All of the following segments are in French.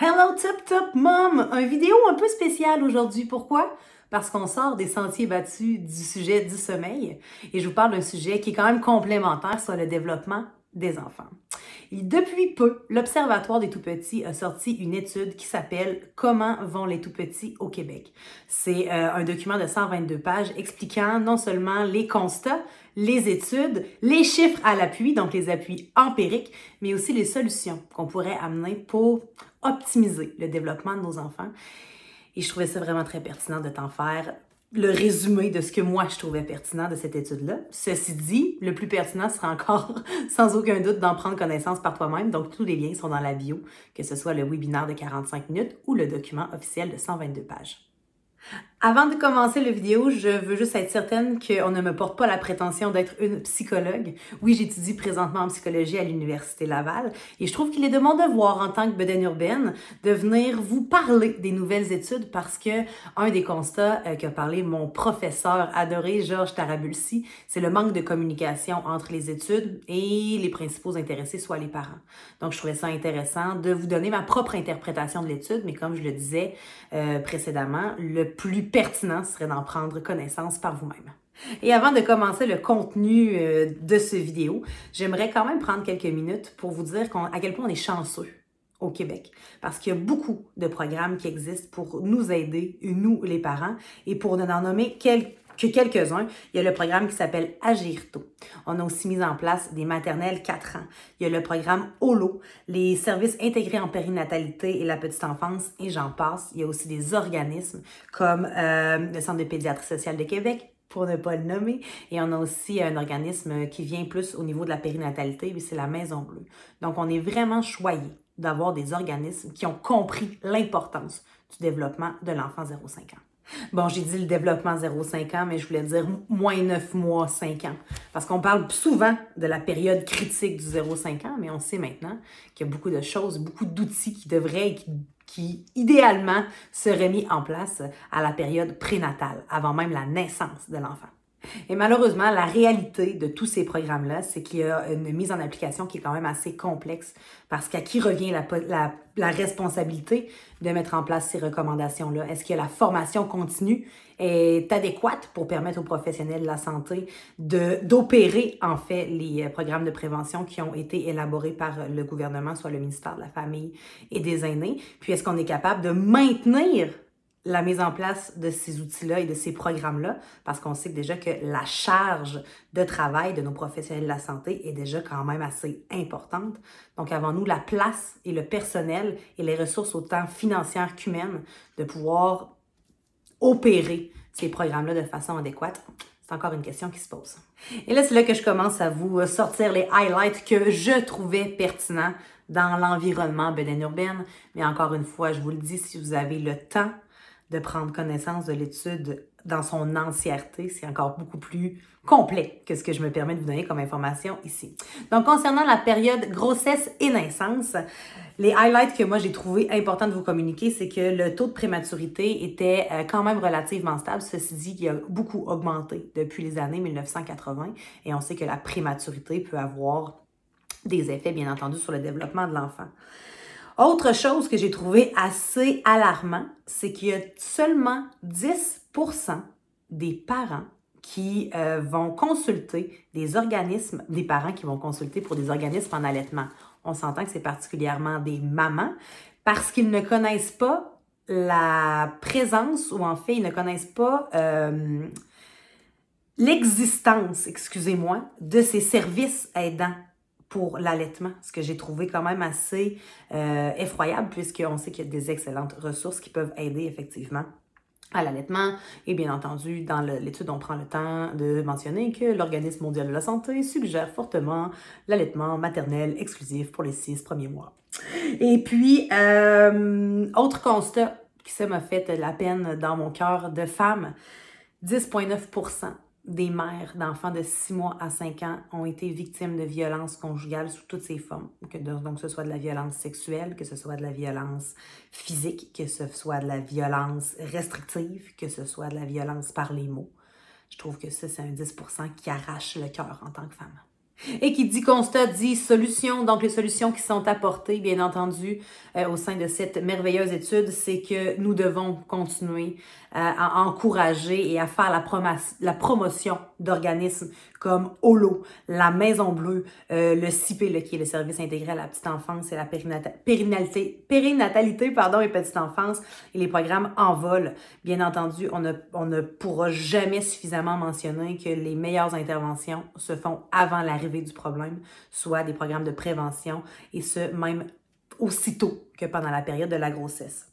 Hello Tip Top Mom! Un vidéo un peu spéciale aujourd'hui. Pourquoi? Parce qu'on sort des sentiers battus du sujet du sommeil et je vous parle d'un sujet qui est quand même complémentaire sur le développement des enfants. Et depuis peu, l'Observatoire des tout-petits a sorti une étude qui s'appelle « Comment vont les tout-petits au Québec ». C'est un document de 122 pages expliquant non seulement les constats, les études, les chiffres à l'appui, donc les appuis empiriques, mais aussi les solutions qu'on pourrait amener pour optimiser le développement de nos enfants. Et je trouvais ça vraiment très pertinent de t'en faire le résumé de ce que moi je trouvais pertinent de cette étude-là. Ceci dit, le plus pertinent sera encore, sans aucun doute, d'en prendre connaissance par toi-même. Donc, tous les liens sont dans la bio, que ce soit le webinaire de 45 minutes ou le document officiel de 122 pages. Avant de commencer la vidéo, je veux juste être certaine qu'on ne me porte pas la prétention d'être une psychologue. Oui, j'étudie présentement en psychologie à l'Université Laval et je trouve qu'il est de mon devoir en tant que bedaine urbaine de venir vous parler des nouvelles études parce que un des constats qu'a parlé mon professeur adoré, Georges Tarabulsi, c'est le manque de communication entre les études et les principaux intéressés, soit les parents. Donc, je trouvais ça intéressant de vous donner ma propre interprétation de l'étude, mais comme je le disais précédemment, le plus pertinent serait d'en prendre connaissance par vous-même. Et avant de commencer le contenu de ce vidéo, j'aimerais quand même prendre quelques minutes pour vous dire à quel point on est chanceux au Québec, parce qu'il y a beaucoup de programmes qui existent pour nous aider, nous les parents, et pour n'en nommer quelques-uns, il y a le programme qui s'appelle Agir tôt. On a aussi mis en place des maternelles 4 ans. Il y a le programme HOLO, les services intégrés en périnatalité et la petite enfance, et j'en passe. Il y a aussi des organismes comme le Centre de pédiatrie sociale de Québec, pour ne pas le nommer. Et on a aussi un organisme qui vient plus au niveau de la périnatalité, c'est la Maison Bleue. Donc, on est vraiment choyé d'avoir des organismes qui ont compris l'importance du développement de l'enfant 0-5 ans. Bon, j'ai dit le développement 0-5 ans, mais je voulais dire moins 9 mois, 5 ans. Parce qu'on parle souvent de la période critique du 0-5 ans, mais on sait maintenant qu'il y a beaucoup de choses, beaucoup d'outils qui devraient, qui idéalement seraient mis en place à la période prénatale, avant même la naissance de l'enfant. Et malheureusement, la réalité de tous ces programmes-là, c'est qu'il y a une mise en application qui est quand même assez complexe parce qu'à qui revient la responsabilité de mettre en place ces recommandations-là? Est-ce que la formation continue est adéquate pour permettre aux professionnels de la santé d'opérer en fait les programmes de prévention qui ont été élaborés par le gouvernement, soit le ministère de la Famille et des Aînés? Puis est-ce qu'on est capable de maintenir la mise en place de ces outils-là et de ces programmes-là, parce qu'on sait déjà que la charge de travail de nos professionnels de la santé est déjà quand même assez importante. Donc, avons-nous la place et le personnel et les ressources autant financières qu'humaines de pouvoir opérer ces programmes-là de façon adéquate? C'est encore une question qui se pose. Et là, c'est là que je commence à vous sortir les highlights que je trouvais pertinents dans l'environnement bedaine urbaine. Mais encore une fois, je vous le dis, si vous avez le temps de prendre connaissance de l'étude dans son entièreté, c'est encore beaucoup plus complet que ce que je me permets de vous donner comme information ici. Donc, concernant la période grossesse et naissance, les highlights que moi j'ai trouvé important de vous communiquer, c'est que le taux de prématurité était quand même relativement stable. Ceci dit, il a beaucoup augmenté depuis les années 1980 et on sait que la prématurité peut avoir des effets, bien entendu, sur le développement de l'enfant. Autre chose que j'ai trouvé assez alarmant, c'est qu'il y a seulement 10% des parents qui vont consulter des organismes, des parents qui vont consulter pour des organismes en allaitement. On s'entend que c'est particulièrement des mamans parce qu'ils ne connaissent pas la présence ou en fait, ils ne connaissent pas l'existence, excusez-moi, de ces services aidants pour l'allaitement, ce que j'ai trouvé quand même assez effroyable puisqu'on sait qu'il y a des excellentes ressources qui peuvent aider effectivement à l'allaitement. Et bien entendu, dans l'étude, on prend le temps de mentionner que l'Organisme mondial de la santé suggère fortement l'allaitement maternel exclusif pour les 6 premiers mois. Et puis, autre constat qui ça m'a fait la peine dans mon cœur de femme, 10,9% des mères d'enfants de 6 mois à 5 ans ont été victimes de violences conjugales sous toutes ses formes. Donc, que ce soit de la violence sexuelle, que ce soit de la violence physique, que ce soit de la violence restrictive, que ce soit de la violence par les mots. Je trouve que ça, c'est un 10% qui arrache le cœur en tant que femme. Et qui dit constat dit solution. Donc, les solutions qui sont apportées, bien entendu, au sein de cette merveilleuse étude, c'est que nous devons continuer à encourager et à faire la promotion d'organismes comme HOLO, la Maison Bleue, le CIPE, là, qui est le service intégré à la petite enfance et la périnatalité, et petite enfance, et les programmes Envol. Bien entendu, on ne pourra jamais suffisamment mentionner que les meilleures interventions se font avant l'arrivée du problème, soit des programmes de prévention, et ce, même aussitôt que pendant la période de la grossesse.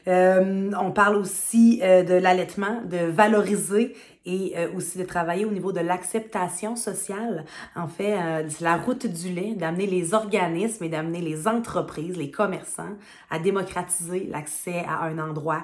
On parle aussi de l'allaitement, de valoriser et aussi de travailler au niveau de l'acceptation sociale. En fait, c'est la route du lait, d'amener les organismes et d'amener les entreprises, les commerçants à démocratiser l'accès à un endroit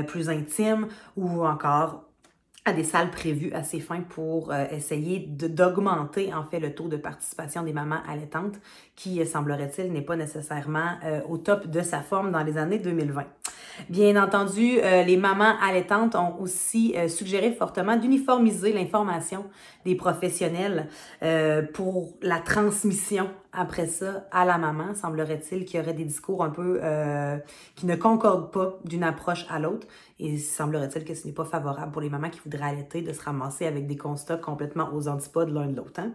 plus intime ou encore à des salles prévues à ces fins pour essayer d'augmenter en fait le taux de participation des mamans allaitantes qui, semblerait-il, n'est pas nécessairement au top de sa forme dans les années 2020. Bien entendu, les mamans allaitantes ont aussi suggéré fortement d'uniformiser l'information des professionnels pour la transmission après ça à la maman. Semblerait-il qu'il y aurait des discours un peu qui ne concordent pas d'une approche à l'autre. Et semblerait-il que ce n'est pas favorable pour les mamans qui voudraient allaiter de se ramasser avec des constats complètement aux antipodes l'un de l'autre. Hein?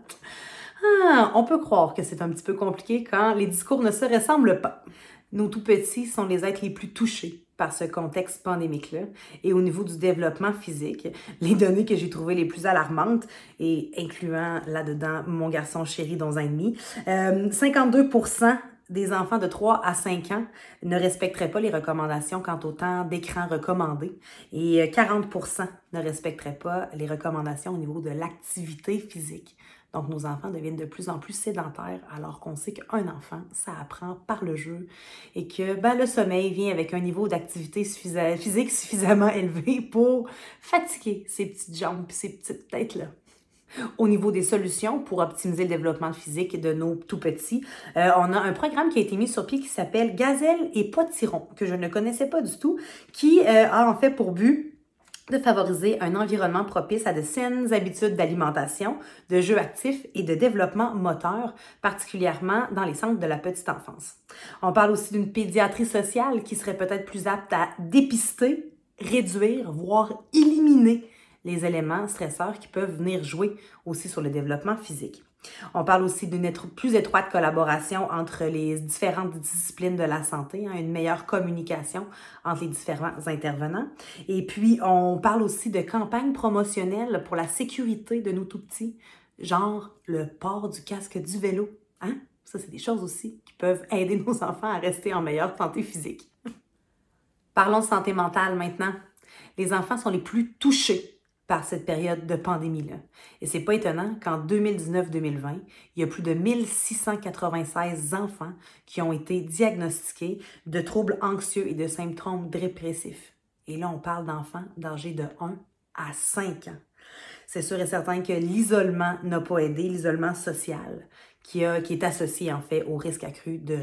Ah, on peut croire que c'est un petit peu compliqué quand les discours ne se ressemblent pas. Nos tout-petits sont les êtres les plus touchés par ce contexte pandémique-là. Et au niveau du développement physique, les données que j'ai trouvées les plus alarmantes, et incluant là-dedans mon garçon chéri d'11 ans et demi, 52% des enfants de 3 à 5 ans ne respecteraient pas les recommandations quant au temps d'écran recommandé et 40% ne respecteraient pas les recommandations au niveau de l'activité physique. Donc, nos enfants deviennent de plus en plus sédentaires alors qu'on sait qu'un enfant, ça apprend par le jeu et que le sommeil vient avec un niveau d'activité physique suffisamment élevé pour fatiguer ces petites jambes et ces petites têtes-là. Au niveau des solutions pour optimiser le développement physique de nos tout-petits, on a un programme qui a été mis sur pied qui s'appelle Gazelle et Potiron, que je ne connaissais pas du tout, qui a en fait pour but de favoriser un environnement propice à de saines habitudes d'alimentation, de jeux actifs et de développement moteur, particulièrement dans les centres de la petite enfance. On parle aussi d'une pédiatrie sociale qui serait peut-être plus apte à dépister, réduire, voire éliminer les éléments stresseurs qui peuvent venir jouer aussi sur le développement physique. On parle aussi d'une plus étroite collaboration entre les différentes disciplines de la santé, une meilleure communication entre les différents intervenants. Et puis, on parle aussi de campagnes promotionnelles pour la sécurité de nos tout-petits, genre le port du casque du vélo. Ça, c'est des choses aussi qui peuvent aider nos enfants à rester en meilleure santé physique. Parlons de santé mentale maintenant. Les enfants sont les plus touchés par cette période de pandémie-là. Et c'est pas étonnant qu'en 2019-2020, il y a plus de 1696 enfants qui ont été diagnostiqués de troubles anxieux et de symptômes dépressifs. Et là, on parle d'enfants d'âge de 1 à 5 ans. C'est sûr et certain que l'isolement n'a pas aidé, l'isolement social, qui est associé en fait au risque accru de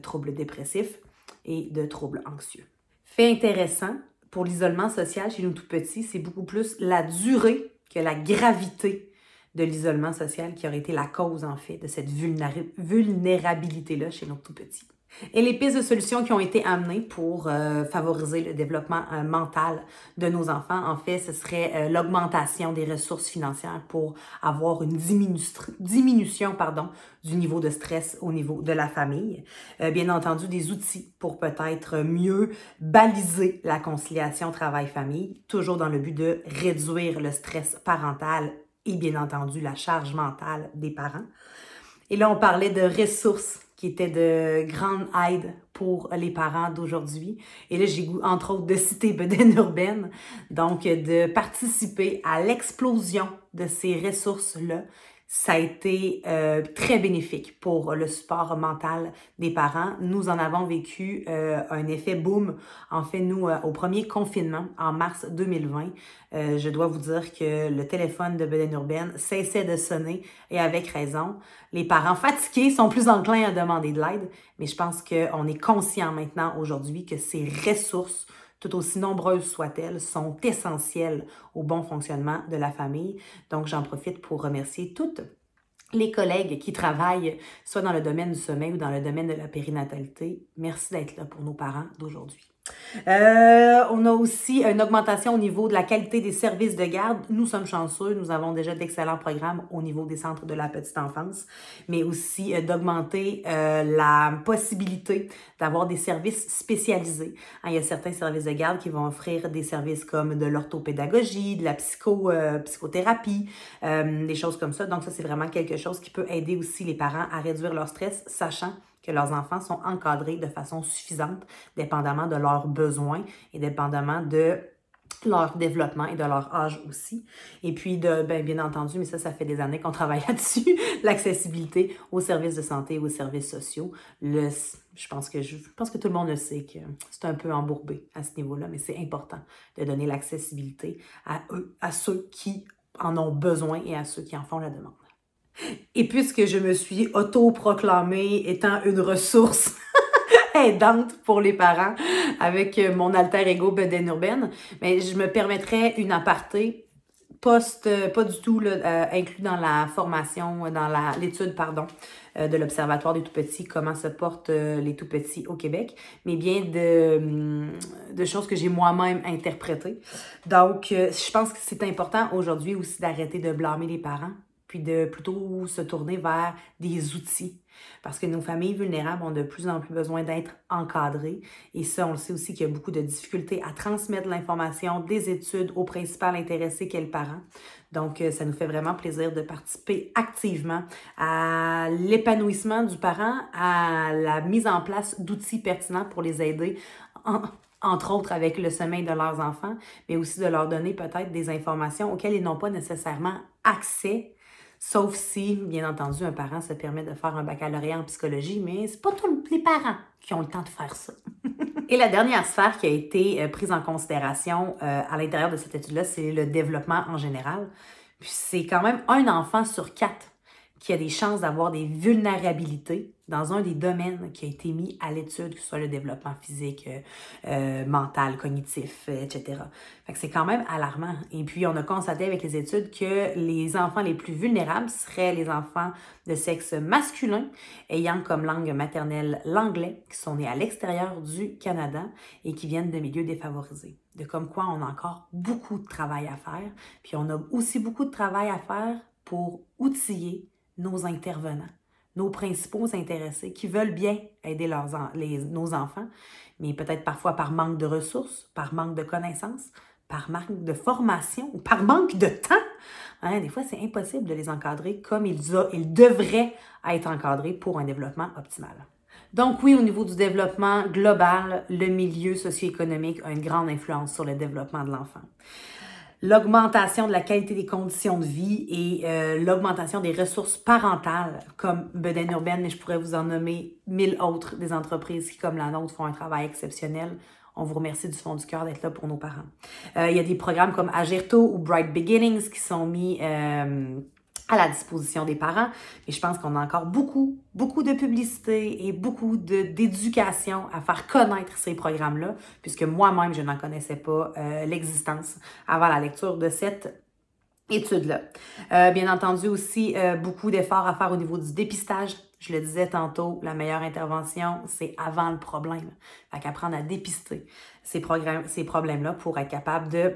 troubles dépressifs et de troubles anxieux. Fait intéressant, pour l'isolement social chez nous tout petits, c'est beaucoup plus la durée que la gravité de l'isolement social qui aurait été la cause, en fait, de cette vulnérabilité-là chez nos tout petits. Et les pistes de solutions qui ont été amenées pour favoriser le développement mental de nos enfants, en fait, ce serait l'augmentation des ressources financières pour avoir une diminution du niveau de stress au niveau de la famille. Bien entendu, des outils pour peut-être mieux baliser la conciliation travail-famille, toujours dans le but de réduire le stress parental et bien entendu la charge mentale des parents. Et là, on parlait de ressources qui étaient de grande aide pour les parents d'aujourd'hui. Et là, j'ai goût, entre autres, de citer Bedaine Urbaine, donc de participer à l'explosion de ces ressources-là. Ça a été très bénéfique pour le support mental des parents. Nous en avons vécu un effet boom. En fait, nous, au premier confinement, en mars 2020, je dois vous dire que le téléphone de Bedaine Urbaine cessait de sonner et avec raison. Les parents fatigués sont plus enclins à demander de l'aide, mais je pense qu'on est conscient maintenant aujourd'hui que ces ressources, tout aussi nombreuses soient-elles, sont essentielles au bon fonctionnement de la famille. Donc, j'en profite pour remercier toutes les collègues qui travaillent soit dans le domaine du sommeil ou dans le domaine de la périnatalité, merci d'être là pour nos parents d'aujourd'hui. On a aussi une augmentation au niveau de la qualité des services de garde. Nous sommes chanceux, nous avons déjà d'excellents programmes au niveau des centres de la petite enfance, mais aussi d'augmenter la possibilité d'avoir des services spécialisés. Il y a certains services de garde qui vont offrir des services comme de l'orthopédagogie, de la psychothérapie, des choses comme ça. Donc ça, c'est vraiment quelque chose qui peut aider aussi les parents à réduire leur stress, sachant que leurs enfants sont encadrés de façon suffisante, dépendamment de leurs besoins et dépendamment de leur développement et de leur âge aussi. Et puis, bien entendu, mais ça fait des années qu'on travaille là-dessus, l'accessibilité aux services de santé et aux services sociaux. Je pense que tout le monde le sait que c'est un peu embourbé à ce niveau-là, mais c'est important de donner l'accessibilité à ceux qui en ont besoin et à ceux qui en font la demande. Et puisque je me suis autoproclamée étant une ressource aidante pour les parents avec mon alter ego bedaine urbaine, mais je me permettrais une aparté pas du tout inclus dans la formation, dans l'étude, de l'Observatoire des tout-petits, comment se portent les tout-petits au Québec, mais bien de choses que j'ai moi-même interprétées. Donc, je pense que c'est important aujourd'hui aussi d'arrêter de blâmer les parents, puis de plutôt se tourner vers des outils. Parce que nos familles vulnérables ont de plus en plus besoin d'être encadrées. Et ça, on le sait aussi qu'il y a beaucoup de difficultés à transmettre l'information des études au principal intéressé qu'est le parent. Donc, ça nous fait vraiment plaisir de participer activement à l'épanouissement du parent, à la mise en place d'outils pertinents pour les aider entre autres avec le sommeil de leurs enfants, mais aussi de leur donner peut-être des informations auxquelles ils n'ont pas nécessairement accès. Sauf si, bien entendu, un parent se permet de faire un baccalauréat en psychologie, mais c'est pas tous les parents qui ont le temps de faire ça. Et la dernière sphère qui a été prise en considération à l'intérieur de cette étude-là, c'est le développement en général. Puis c'est quand même un enfant sur 4 qui a des chances d'avoir des vulnérabilités dans un des domaines qui a été mis à l'étude, que ce soit le développement physique, mental, cognitif, etc. Fait que c'est quand même alarmant. Et puis, on a constaté avec les études que les enfants les plus vulnérables seraient les enfants de sexe masculin, ayant comme langue maternelle l'anglais, qui sont nés à l'extérieur du Canada et qui viennent de milieux défavorisés. De comme quoi, on a encore beaucoup de travail à faire. Puis, on a aussi beaucoup de travail à faire pour outiller nos intervenants, nos principaux intéressés qui veulent bien aider nos enfants, mais peut-être parfois par manque de ressources, par manque de connaissances, par manque de formation ou par manque de temps. Des fois, c'est impossible de les encadrer comme ils devraient être encadrés pour un développement optimal. Donc oui, au niveau du développement global, le milieu socio-économique a une grande influence sur le développement de l'enfant. L'augmentation de la qualité des conditions de vie et l'augmentation des ressources parentales comme Bedaine Urbaine, mais je pourrais vous en nommer 1000 autres, des entreprises qui, comme la nôtre, font un travail exceptionnel. On vous remercie du fond du cœur d'être là pour nos parents. Il y a des programmes comme Agirto ou Bright Beginnings qui sont mis à la disposition des parents. Et je pense qu'on a encore beaucoup de publicité et beaucoup d'éducation à faire connaître ces programmes-là, puisque moi-même, je n'en connaissais pas l'existence avant la lecture de cette étude-là. Bien entendu aussi, beaucoup d'efforts à faire au niveau du dépistage. Je le disais tantôt, la meilleure intervention, c'est avant le problème. Fait qu'apprendre à dépister ces problèmes-là pour être capable de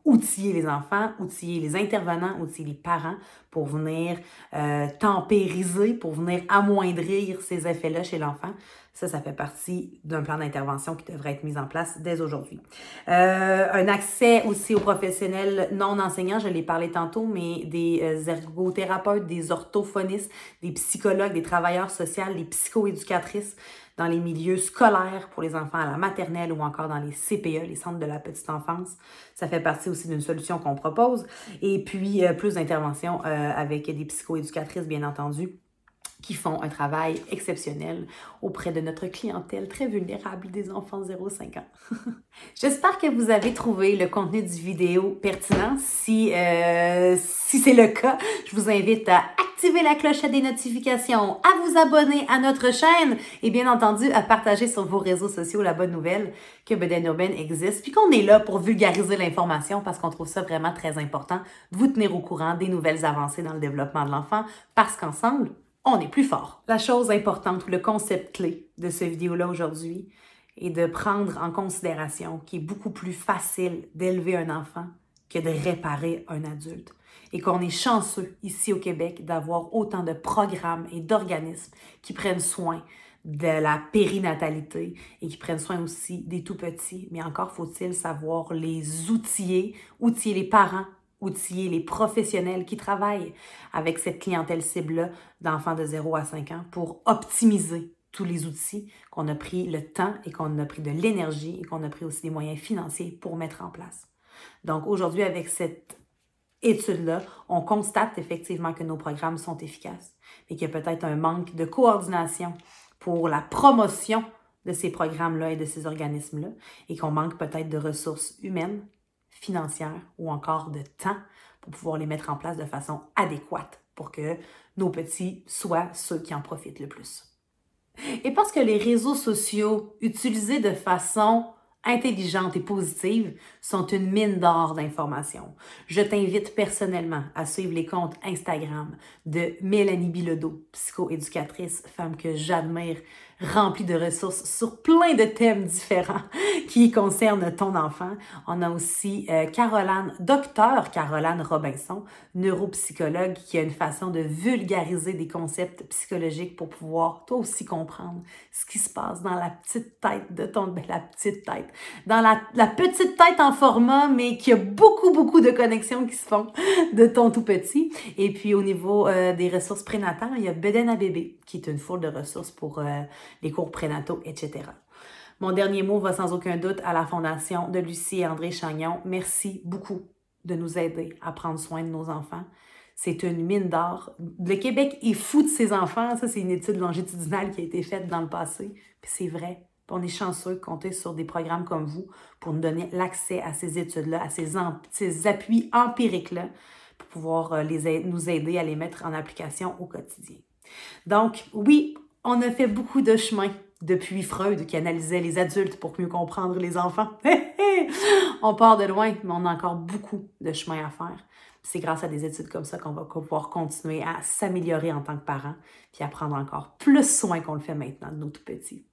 outiller les enfants, outiller les intervenants, outiller les parents pour venir tempériser, pour venir amoindrir ces effets-là chez l'enfant. Ça fait partie d'un plan d'intervention qui devrait être mis en place dès aujourd'hui. Un accès aussi aux professionnels non enseignants, je l'ai parlé tantôt, mais des ergothérapeutes, des orthophonistes, des psychologues, des travailleurs sociaux, des psychoéducatrices dans les milieux scolaires pour les enfants à la maternelle ou encore dans les CPE, les centres de la petite enfance. Ça fait partie aussi d'une solution qu'on propose. Et puis, plus d'interventions avec des psychoéducatrices, bien entendu, qui font un travail exceptionnel auprès de notre clientèle très vulnérable des enfants 0-5 ans. J'espère que vous avez trouvé le contenu du vidéo pertinent. Si c'est le cas, je vous invite à activer la cloche des notifications, à vous abonner à notre chaîne et bien entendu à partager sur vos réseaux sociaux la bonne nouvelle que Bedaine Urbaine existe puis qu'on est là pour vulgariser l'information parce qu'on trouve ça vraiment très important de vous tenir au courant des nouvelles avancées dans le développement de l'enfant parce qu'ensemble, on est plus fort. La chose importante, le concept clé de cette vidéo-là aujourd'hui est de prendre en considération qu'il est beaucoup plus facile d'élever un enfant que de réparer un adulte. Et qu'on est chanceux ici au Québec d'avoir autant de programmes et d'organismes qui prennent soin de la périnatalité et qui prennent soin aussi des tout-petits. Mais encore faut-il savoir les outiller les parents, outiller les professionnels qui travaillent avec cette clientèle cible-là d'enfants de 0 à 5 ans pour optimiser tous les outils qu'on a pris le temps et qu'on a pris de l'énergie et qu'on a pris aussi des moyens financiers pour mettre en place. Donc aujourd'hui, avec cette étude-là, on constate effectivement que nos programmes sont efficaces et qu'il y a peut-être un manque de coordination pour la promotion de ces programmes-là et de ces organismes-là et qu'on manque peut-être de ressources humaines, financières ou encore de temps pour pouvoir les mettre en place de façon adéquate pour que nos petits soient ceux qui en profitent le plus. Et parce que les réseaux sociaux utilisés de façon intelligente et positive sont une mine d'or d'informations. Je t'invite personnellement à suivre les comptes Instagram de Mélanie Bilodeau, psychoéducatrice, femme que j'admire, remplie de ressources sur plein de thèmes différents qui concernent ton enfant. On a aussi Docteur Caroline Robinson, neuropsychologue, qui a une façon de vulgariser des concepts psychologiques pour pouvoir toi aussi comprendre ce qui se passe dans la petite tête de dans la petite tête en format, mais qui a beaucoup de connexions qui se font de ton tout petit. Et puis au niveau des ressources prénatales, il y a Bedaine à bébé, qui est une foule de ressources pour les cours prénataux, etc. Mon dernier mot va sans aucun doute à la Fondation de Lucie et André Chagnon. Merci beaucoup de nous aider à prendre soin de nos enfants. C'est une mine d'or. Le Québec est fou de ses enfants. Ça, c'est une étude longitudinale qui a été faite dans le passé. Puis c'est vrai. On est chanceux de compter sur des programmes comme vous pour nous donner l'accès à ces études-là, à ces appuis empiriques-là, pour pouvoir nous aider à les mettre en application au quotidien. Donc, oui, on a fait beaucoup de chemin depuis Freud qui analysait les adultes pour mieux comprendre les enfants. On part de loin, mais on a encore beaucoup de chemin à faire. C'est grâce à des études comme ça qu'on va pouvoir continuer à s'améliorer en tant que parents, puis à prendre encore plus soin qu'on le fait maintenant de nos tout petits.